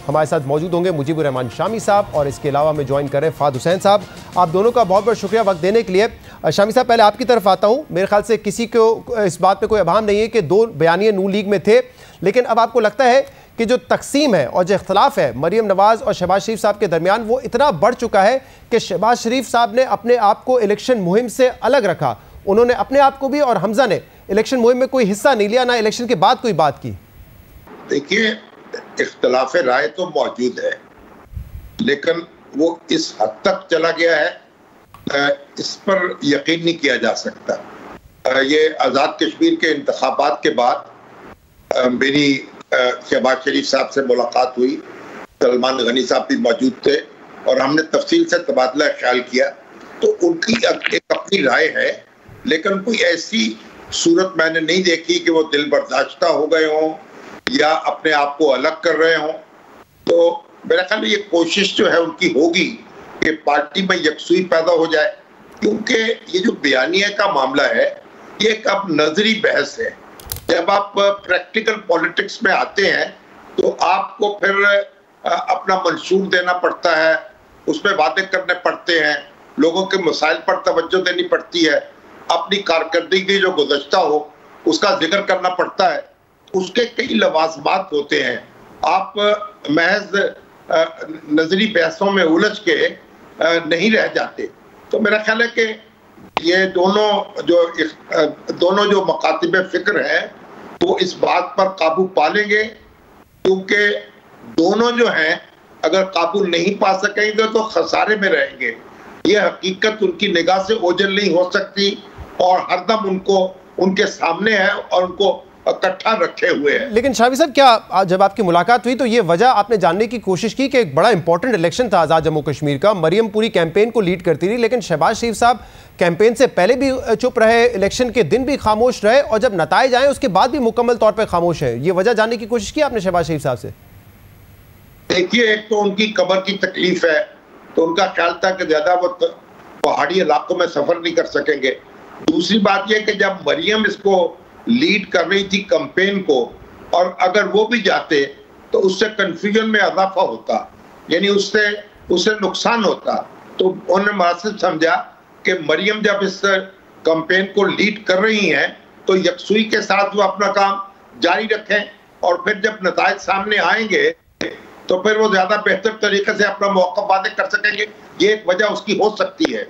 हमारे साथ मौजूद होंगे मुजीबुर रहमान शामी साहब और इसके अलावा हमें ज्वाइन कर रहे हैं फ़ाद हुसैन साहब। आप दोनों का बहुत बहुत शुक्रिया वक्त देने के लिए। शामी साहब, पहले आपकी तरफ आता हूँ। मेरे ख्याल से किसी को इस बात में कोई अभाम नहीं है कि दो बयानिए नून लीग में थे, लेकिन अब आपको लगता है कि जो तकसीम है और जो इख्तलाफ है मरियम नवाज़ और शहबाज शरीफ साहब के दरमियान वो इतना बढ़ चुका है कि शहबाज शरीफ साहब ने अपने आप को इलेक्शन मुहिम से अलग रखा। उन्होंने अपने आप को भी और हमजा ने इलेक्शन मुहिम में कोई हिस्सा नहीं लिया, ना इलेक्शन के बाद कोई बात की। देखिए, इख्तलाफ राय तो मौजूद है, लेकिन वो इस हद तक चला गया है इस पर यकीन नहीं किया जा सकता। ये आज़ाद कश्मीर के इंतखाबात के बाद मेरी शहबाज शरीफ साहब से मुलाकात हुई, सलमान गनी साहब भी मौजूद थे और हमने तफसील से तबादला ख्याल किया। तो उनकी एक अपनी राय है, लेकिन कोई ऐसी सूरत मैंने नहीं देखी कि वो दिल बर्दाश्ता हो गए हों या अपने आप को अलग कर रहे हों। तो मेरा ख्याल ये कोशिश जो है उनकी होगी कि पार्टी में यकसुई पैदा हो जाए, क्योंकि ये जो बयानिया का मामला है ये एक अब नजरी बहस है। जब आप प्रैक्टिकल पॉलिटिक्स में आते हैं तो आपको फिर अपना मंशूर देना पड़ता है, उसमें वादे करने पड़ते हैं, लोगों के मसाइल पर तवज्जो देनी पड़ती है, अपनी कारकर्दगी जो गुज़श्ता हो उसका जिक्र करना पड़ता है, उसके कई लवाजमात होते हैं। आप महज नजरी बहसों में उलझ के नहीं रह जाते। तो मेरा ख्याल है कि ये दोनों जो मकातिब फिक्र हैं वो इस बात पर काबू पा लेंगे, क्योंकि दोनों जो हैं अगर काबू नहीं पा सकेंगे तो खसारे में रहेंगे। ये हकीकत उनकी निगाह से ओझल नहीं हो सकती और हरदम उनको उनके सामने है और उनको इकट्ठा रखे हुए हैं। लेकिन शामी साहब, क्या जब आपकी मुलाकात हुई तो ये वजह आपने जानने की कोशिश की कि एक बड़ा इंपॉर्टेंट इलेक्शन था आज़ाद जम्मू कश्मीर का, मरियम पूरी कैंपेन को लीड करती रही, लेकिन शहबाज शरीफ साहब कैंपेन से पहले भी चुप रहे, इलेक्शन के दिन भी खामोश रहे और जब नताइज आए उसके बाद भी मुकम्मल तौर पर खामोश है। ये वजह जानने की कोशिश की आपने शहबाज शरीफ साहब से? देखिए, एक तो उनकी कमर की तकलीफ है, तो उनका ख्याल था कि ज्यादा वो पहाड़ी इलाकों में सफर नहीं कर सकेंगे। दूसरी बात यह कि जब मरियम इसको लीड कर रही थी कैंपेन को, और अगर वो भी जाते तो उससे कंफ्यूजन में इजाफा होता, यानी उससे नुकसान होता। तो उन्होंने मुनासिब समझा कि मरियम जब इस कैंपेन को लीड कर रही हैं तो यकसुई के साथ वो अपना काम जारी रखें, और फिर जब नताइज सामने आएंगे तो फिर वो ज्यादा बेहतर तरीके से अपना मौका वादे कर सकेंगे। ये एक वजह उसकी हो सकती है।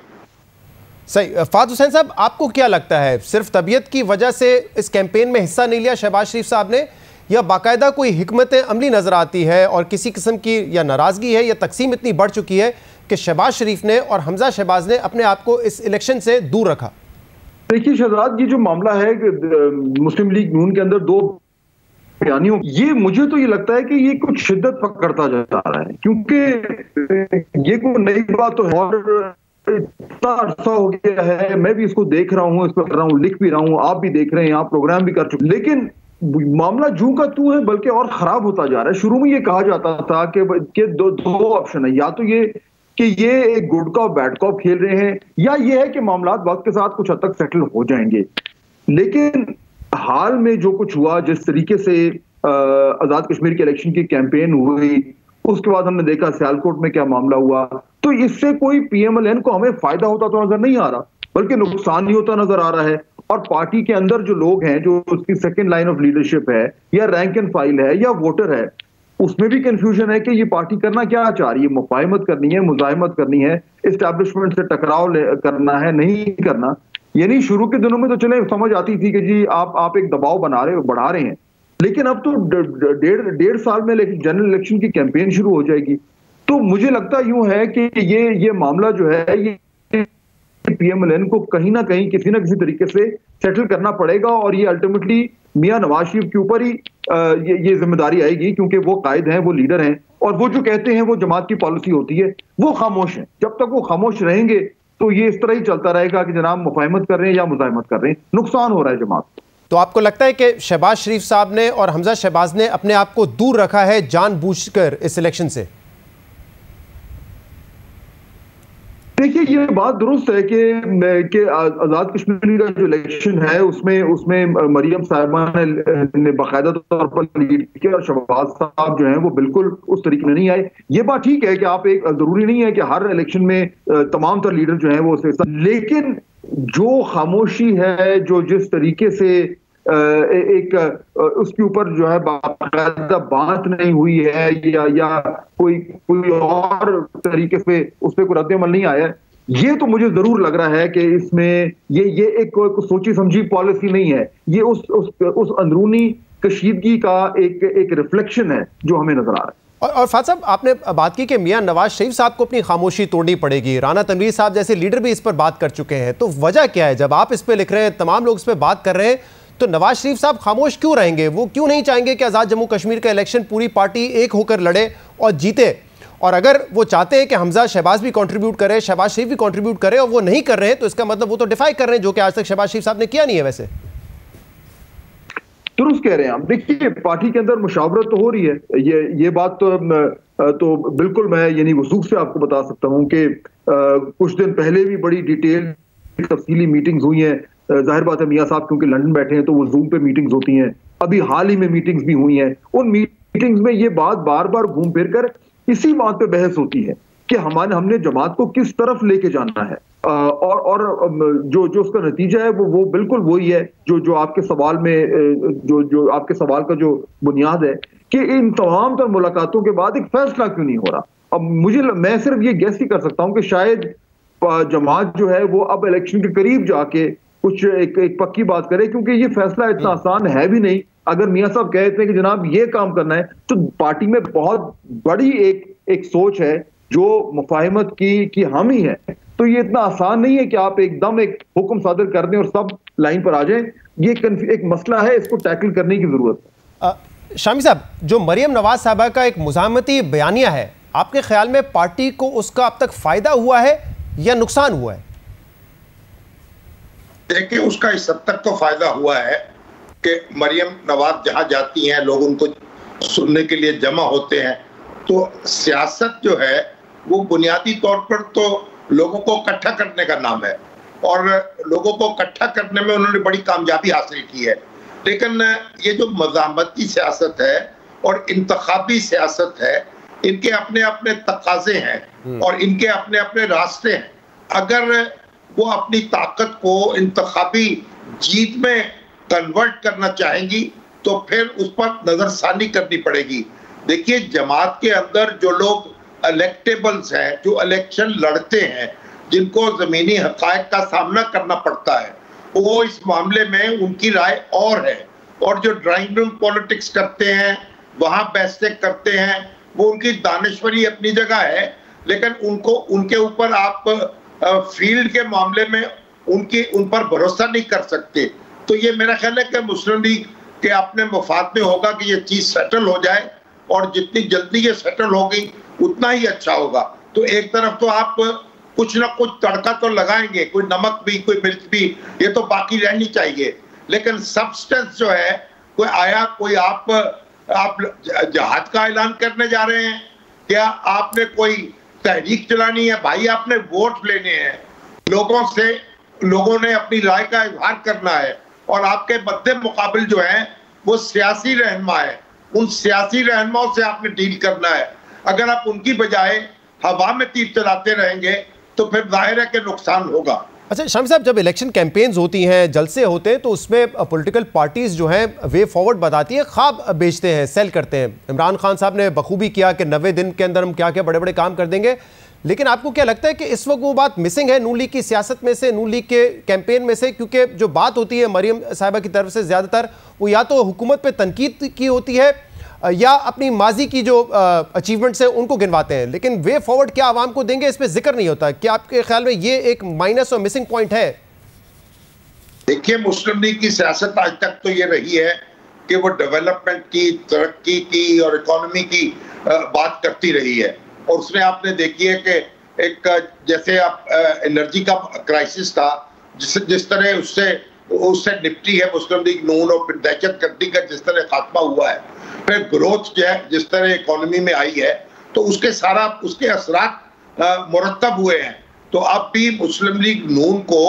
सही। फ़ाद हुसैन साहब, आपको क्या लगता है, सिर्फ तबीयत की वजह से इस कैंपेन में हिस्सा नहीं लिया शहबाज शरीफ साहब ने, या बाकायदा कोई हिकमत अमली नजर आती है और किसी किस्म की या नाराजगी है या तकसीम इतनी बढ़ चुकी है कि शहबाज शरीफ ने और हमजा शहबाज ने अपने आप को इस इलेक्शन से दूर रखा? देखिए शहजाद, ये जो मामला है मुस्लिम लीग नून के अंदर दो बयानियों, ये मुझे तो ये लगता है कि ये कुछ शिद्दत पकड़ता जा रहा है, क्योंकि ये कोई नई बात तो है और इतना अर्सा हो गया है, मैं भी इसको देख रहा हूँ, इस पर कर रहा हूँ, लिख भी रहा हूँ, आप भी देख रहे हैं, आप प्रोग्राम भी कर चुके, लेकिन मामला जूं का तू है, बल्कि और खराब होता जा रहा है। शुरू में ये कहा जाता था कि दो ऑप्शन है, या तो ये कि ये एक गुड कॉप बैड कॉप खेल रहे हैं, या ये है कि मामला वक्त के साथ कुछ हद तक सेटल हो जाएंगे। लेकिन हाल में जो कुछ हुआ, जिस तरीके से आजाद कश्मीर के इलेक्शन की कैंपेन हुई, उसके बाद हमने देखा सियालकोट में क्या मामला हुआ, तो इससे कोई पीएमएलएन को हमें फायदा होता तो नजर नहीं आ रहा, बल्कि नुकसान ही होता नजर आ रहा है। और पार्टी के अंदर जो लोग हैं, जो उसकी सेकंड लाइन ऑफ लीडरशिप है या रैंक एंड फाइल है या वोटर है, उसमें भी कंफ्यूजन है कि ये पार्टी करना क्या चाह रही है, मुफाहिमत करनी है, मुजाहिमत करनी है, एस्टैब्लिशमेंट से टकराव करना है, नहीं करना। यानी शुरू के दिनों में तो चले समझ आती थी कि जी आप एक दबाव बढ़ा रहे हैं, लेकिन अब तो डेढ़ साल में जनरल इलेक्शन की कैंपेन शुरू हो जाएगी। तो मुझे लगता यूं है कि ये मामला जो है, ये पीएमएलएन को कहीं ना कहीं किसी ना किसी तरीके से सेटल करना पड़ेगा, और ये अल्टीमेटली मियां नवाज शरीफ के ऊपर ही ये जिम्मेदारी आएगी, क्योंकि वो कायद हैं, वो लीडर हैं, और वो जो कहते हैं वो जमात की पॉलिसी होती है, वो खामोश हैं। जब तक वो खामोश रहेंगे तो ये इस तरह ही चलता रहेगा कि जनाब मुफाहिमत कर रहे हैं या मुजाहिमत कर रहे हैं, नुकसान हो रहा है जमात। तो आपको लगता है कि शहबाज शरीफ साहब ने और हमजा शहबाज ने अपने आप को दूर रखा है जानबूझकर इस इलेक्शन से? देखिए, ये बात दुरुस्त है कि आजाद कश्मीर का जो इलेक्शन है उसमें मरियम साहिबा ने बाकायदा तौर पर लीड किया और शहबाज साहब जो हैं वो बिल्कुल उस तरीके में नहीं आए। ये बात ठीक है कि आप एक जरूरी नहीं है कि हर इलेक्शन में तमाम तर लीडर जो हैं वो, लेकिन जो खामोशी है, जो जिस तरीके से एक उसके ऊपर जो है बाकायदा बात नहीं हुई है या कोई और तरीके से उस पर कोई रद्द-ए-अमल नहीं आया, ये तो मुझे जरूर लग रहा है कि इसमें ये एक सोची समझी पॉलिसी नहीं है, ये उस अंदरूनी कशीदगी का एक रिफ्लेक्शन है जो हमें नजर आ रहा है। और फाद साहब, आपने बात की कि मियां नवाज शरीफ साहब को अपनी खामोशी तोड़नी पड़ेगी, राना तनवीर साहब जैसे लीडर भी इस पर बात कर चुके हैं, तो वजह क्या है? जब आप इस पर लिख रहे हैं, तमाम लोग इस पर बात कर रहे हैं, तो नवाज शरीफ साहब खामोश क्यों रहेंगे? वो क्यों नहीं चाहेंगे कि आज़ाद जम्मू कश्मीर का इलेक्शन पूरी पार्टी एक होकर लड़े और जीते? और अगर वो चाहते हैं कि हमजा शहबाज भी कंट्रीब्यूट करे, शहबाज शरीफ भी कंट्रीब्यूट करे, और वो नहीं कर रहे हैं, तो इसका मतलब वो तो डिफाई कर रहे हैं, जो कि आज तक शहबाज शरीफ साहब ने किया नहीं है। वैसे दुरुस्त कह रहे हैं आप। देखिए, पार्टी के अंदर मुशावरत तो हो रही है, ये बात तो बिल्कुल मैं यानी वसूख से आपको बता सकता हूं कि कुछ दिन पहले भी बड़ी डिटेल तफसीली मीटिंग्स हुई हैं। जाहिर बात है, मियां साहब क्योंकि लंदन बैठे हैं तो वो जूम पे मीटिंग्स होती हैं, अभी हाल ही में मीटिंग्स भी हुई हैं। उन मीटिंग्स में ये बात बार बार घूम फिर कर इसी बात पे बहस होती है कि हमने जमात को किस तरफ लेके जाना है, और जो उसका नतीजा है वो बिल्कुल वही है जो आपके सवाल में जो आपके सवाल का जो बुनियाद है कि इन तमाम तर मुलाकातों के बाद एक फैसला क्यों नहीं हो रहा। अब मैं सिर्फ ये गेस ही कर सकता हूं कि शायद जमात जो है वो अब इलेक्शन के करीब जाके कुछ एक पक्की बात करे, क्योंकि ये फैसला इतना आसान है भी नहीं। अगर मियां साहब कहते हैं कि जनाब ये काम करना है, तो पार्टी में बहुत बड़ी एक सोच है जो मुफाहिमत की हामी है, तो ये इतना आसान नहीं है कि आप एकदम एक हुक्म सादर कर दें और सब लाइन पर आ जाएं। ये एक मसला है, इसको टैकल करने की जरूरत है। शामी साहब, जो मरियम नवाज साहबा का एक मुज़ाहमती बयानिया है, आपके ख्याल में पार्टी को उसका अब तक फायदा हुआ है या नुकसान हुआ है? देखिए, उसका इस हद तक तो फायदा हुआ है कि मरियम नवाज जहां जाती हैं लोग उनको सुनने के लिए जमा होते हैं। तो सियासत जो है वो बुनियादी तौर पर तो लोगों को इकट्ठा करने का नाम है, और लोगों को इकट्ठा करने में उन्होंने बड़ी कामयाबी हासिल की है। लेकिन ये जो मज़ाहमती सियासत है और इंतखाबी सियासत है, इनके अपने अपने तकाजे हैं और इनके अपने अपने रास्ते हैं। अगर वो अपनी ताकत को इंतखाबी जीत में कन्वर्ट करना चाहेंगी तो फिर उस पर नजरसानी करनी पड़ेगी। देखिए, जमात के अंदर जो लोग इलेक्टेबल्स हैं, जो इलेक्शन लड़ते हैं, जिनको जमीनी हकायक का सामना करना पड़ता है, वो इस मामले में उनकी राय और है, और जो ड्राइंग रूम पॉलिटिक्स करते हैं, वहां बहसें करते हैं, वो उनकी दानिश्वरी अपनी जगह है, लेकिन उनके ऊपर आप फील्ड के मामले में उन पर भरोसा नहीं कर सकते। तो ये मेरा ख्याल है कि मुस्लिम लीग के अपने मफाद में होगा कि ये चीज सेटल हो जाए, और जितनी जल्दी ये सेटल होगी उतना ही अच्छा होगा। तो एक तरफ तो आप कुछ ना कुछ तड़का तो लगाएंगे, कोई नमक भी, कोई मिर्च भी, ये तो बाकी रहनी चाहिए, लेकिन सब्सटेंस जो है कोई आया, कोई आप जहाद का ऐलान करने जा रहे हैं, क्या आपने कोई तहरीक चलानी है? भाई, आपने वोट लेने हैं लोगों से, लोगों ने अपनी राय का इजहार करना है, और आपके मद्दे मुकाबिल जो है वो सियासी रहनुमा है, उन सियासी रहनुमाओं से आपने डील करना है। अगर आप उनकी बजाय हवा में तीर चलाते रहेंगे तो फिर जाहिर है कि नुकसान होगा। अच्छा शामी साहब, जब इलेक्शन कैंपेन्स होती हैं, जलसे होते हैं, तो उसमें पॉलिटिकल पार्टीज जो हैं वे फॉरवर्ड बताती है, ख्वाब बेचते हैं, सेल करते हैं। इमरान खान साहब ने बखूबी किया कि 90 दिन के अंदर हम क्या क्या बड़े बड़े काम कर देंगे, लेकिन आपको क्या लगता है कि इस वक्त वो बात मिसिंग है नून लीग की सियासत में से, नून लीग के कैंपेन में से? क्योंकि जो बात होती है मरियम साहिबा की तरफ से ज़्यादातर वो या तो हुकूमत पे तनकीद की होती है या अपनी माजी की जो अचीवमेंट्स हैं उनको गिनवाते हैं, लेकिन वे फॉरवर्ड क्या आवाम को देंगे इस पर जिक्र नहीं होता। क्या आपके ख्याल में ये एक माइनस और मिसिंग पॉइंट है? देखिए, मुस्लिम लीग की सियासत आज तक तो ये रही है कि वो डेवलपमेंट की, तरक्की की और इकोनॉमी की बात करती रही है, और उसमें आपने देखी है कि एक जैसे आप एनर्जी का क्राइसिस था, जिस तरह उससे निपटी है मुस्लिम लीग नून, और फिर दहशतगर्दी का जिस तरह खात्मा हुआ है, फिर ग्रोथ जो है जिस तरह इकोनॉमी में आई है, तो उसके असरात मुरतब हुए हैं। तो अब भी मुस्लिम लीग नून को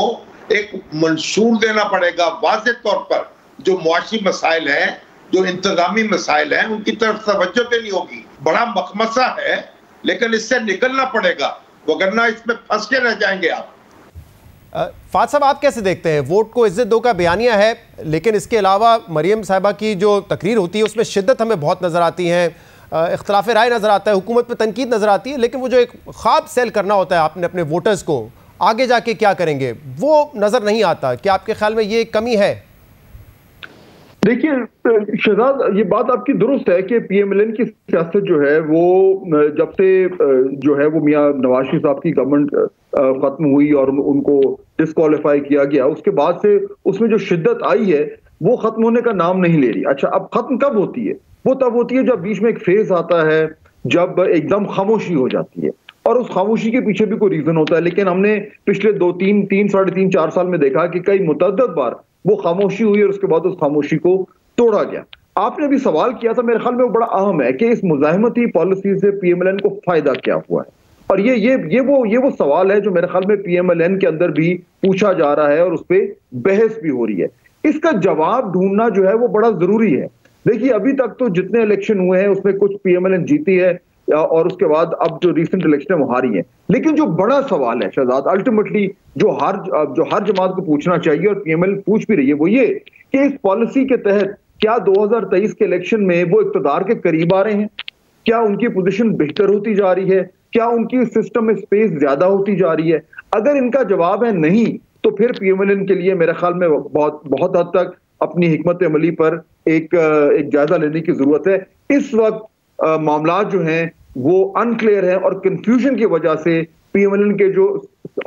एक मंशूर देना पड़ेगा वाज़ेह तौर पर। जो मुआशी मसाइल हैं, जो इंतजामी मसाइल हैं, उनकी तरफ तवज्जो देनी होगी। बड़ा मखमसा है, लेकिन इससे निकलना पड़ेगा, वगरना इसमें फंस के रह जाएंगे आप। फाद साहब, आप कैसे देखते हैं? वोट को इज्जत दो का बयानिया है, लेकिन इसके अलावा मरियम साहिबा की जो तकरीर होती है उसमें शिद्दत हमें बहुत नज़र आती है, इख्तलाफ राय नज़र आता है, हुकूमत पर तनकीद नज़र आती है, लेकिन वो जो एक ख्वाब सेल करना होता है आपने अपने वोटर्स को, आगे जाके क्या करेंगे, वो नज़र नहीं आता। क्या आपके ख्याल में ये कमी है? देखिए शहजाद, ये बात आपकी दुरुस्त है कि पीएमएलएन की सियासत जो है वो जब से जो है वो मियां नवाज शरीफ साहब की गवर्नमेंट खत्म हुई और उनको डिस्क्वालीफाई किया गया, उसके बाद से उसमें जो शिद्दत आई है वो खत्म होने का नाम नहीं ले रही। अच्छा, अब खत्म कब होती है? वो तब होती है जब बीच में एक फेज आता है जब एकदम खामोशी हो जाती है, और उस खामोशी के पीछे भी कोई रीजन होता है। लेकिन हमने पिछले 3, 4 साल में देखा कि कई मुतअद्दिद बार वो खामोशी हुई और उसके बाद उस खामोशी को तोड़ा गया। आपने भी सवाल किया था, मेरे ख्याल में वो बड़ा अहम है कि इस मुज़ाहिमती पॉलिसी से पीएमएलएन को फायदा क्या हुआ है, और ये वो सवाल है जो मेरे ख्याल में पीएमएलएन के अंदर भी पूछा जा रहा है और उस पर बहस भी हो रही है। इसका जवाब ढूंढना जो है वो बड़ा जरूरी है। देखिए, अभी तक तो जितने इलेक्शन हुए हैं उसमें कुछ पीएमएलएन जीती है और उसके बाद अब जो रिसेंट इलेक्शन है वो हारी है। लेकिन जो बड़ा सवाल है शहजाद, अल्टीमेटली जो हर जमात को पूछना चाहिए और पीएमएल पूछ भी रही है, वो ये कि इस पॉलिसी के तहत क्या 2023 के इलेक्शन में वो इक्तदार के करीब आ रहे हैं? क्या उनकी पोजीशन बेहतर होती जा रही है? क्या उनकी सिस्टम में स्पेस ज्यादा होती जा रही है? अगर इनका जवाब है नहीं, तो फिर पीएमएल के लिए मेरे ख्याल में बहुत हद तक अपनी हिकमत अमली पर एक जायजा लेने की जरूरत है। इस वक्त मामला जो हैं वो अनक्लियर है और कंफ्यूजन की वजह से पीएमएल के जो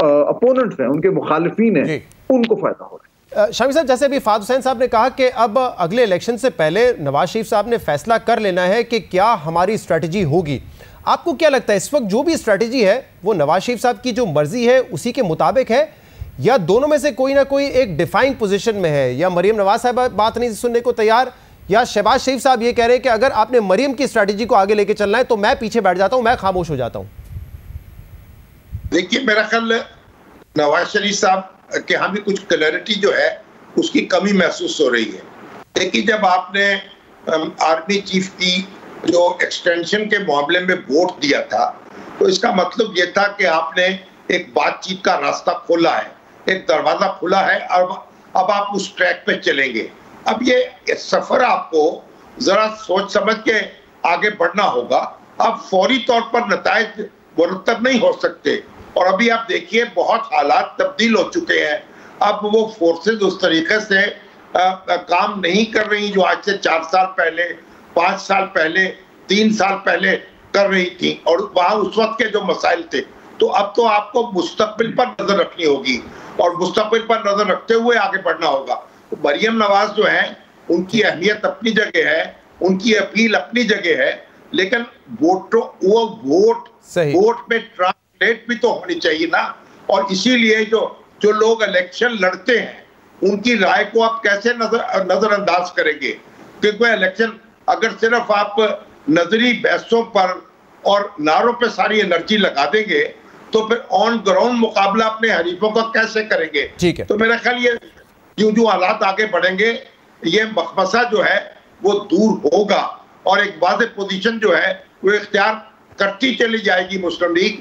अपोनेंट्स हैं, उनके मुखालिफिन हैं, उनको फायदा हो रहा है। शामी साहब, जैसे अभी फाद हुसैन साहब ने कहा कि अब अगले इलेक्शन से पहले नवाज शरीफ साहब ने फैसला कर लेना है कि क्या हमारी स्ट्रेटजी होगी। आपको क्या लगता है इस वक्त जो भी स्ट्रेटजी है वो नवाज शरीफ साहब की जो मर्जी है उसी के मुताबिक है, या दोनों में से कोई ना कोई एक डिफाइंड पोजीशन में है? या मरियम नवाज साहब बात नहीं सुनने को तैयार, या शहबाज शरीफ साहब ये कह रहे हैं कि अगर आपने मरियम की स्ट्रेटजी को आगे लेके चलना है तो मैं पीछे बैठ जाता हूं, मैं खामोश हो जाता हूं? देखिए, मेरा ख्याल नवाज शरीफ साहब के यहाँ भी कुछ क्लैरिटी जो है उसकी कमी महसूस हो रही है। देखिए, जब आपने आर्मी चीफ की जो एक्सटेंशन के मामले में वोट दिया था, तो इसका मतलब यह था कि आपने एक बातचीत का रास्ता खोला है, एक दरवाजा खुला है, और अब आप उस ट्रैक पे चलेंगे। अब ये सफर आपको जरा सोच समझ के आगे बढ़ना होगा। अब फौरी तौर पर नताइज मुरतब नहीं हो सकते, और अभी आप देखिए बहुत हालात तब्दील हो चुके हैं। अब वो फोर्सेज उस तरीके से काम नहीं कर रही जो आज से 4 साल पहले, 5 साल पहले, 3 साल पहले कर रही थी, और वहां उस वक्त के जो मसाइल थे। तो अब तो आपको मुस्तकबिल पर नजर रखनी होगी और मुस्तकबिल पर नजर रखते हुए आगे बढ़ना होगा। तो मरियम नवाज जो है, उनकी अहमियत अपनी जगह है, उनकी अपील अपनी जगह है, लेकिन वोट में ट्रांसलेट भी तो होनी चाहिए ना। और इसीलिए जो लोग इलेक्शन लड़ते हैं उनकी राय को आप कैसे नजरअंदाज करेंगे? क्योंकि इलेक्शन अगर सिर्फ आप नजरी बहसों पर और नारों पे सारी एनर्जी लगा देंगे तो फिर ऑन ग्राउंड मुकाबला अपने हरीफों का कैसे करेंगे? ठीक है। तो मेरा ख्याल ये जो हालात आगे बढ़ेंगे, ये मखमसा जो है वो दूर होगा और एक वाज़ेह पोजीशन जो है वो इख्तियार करती चली जाएगी मुस्लिम लीग।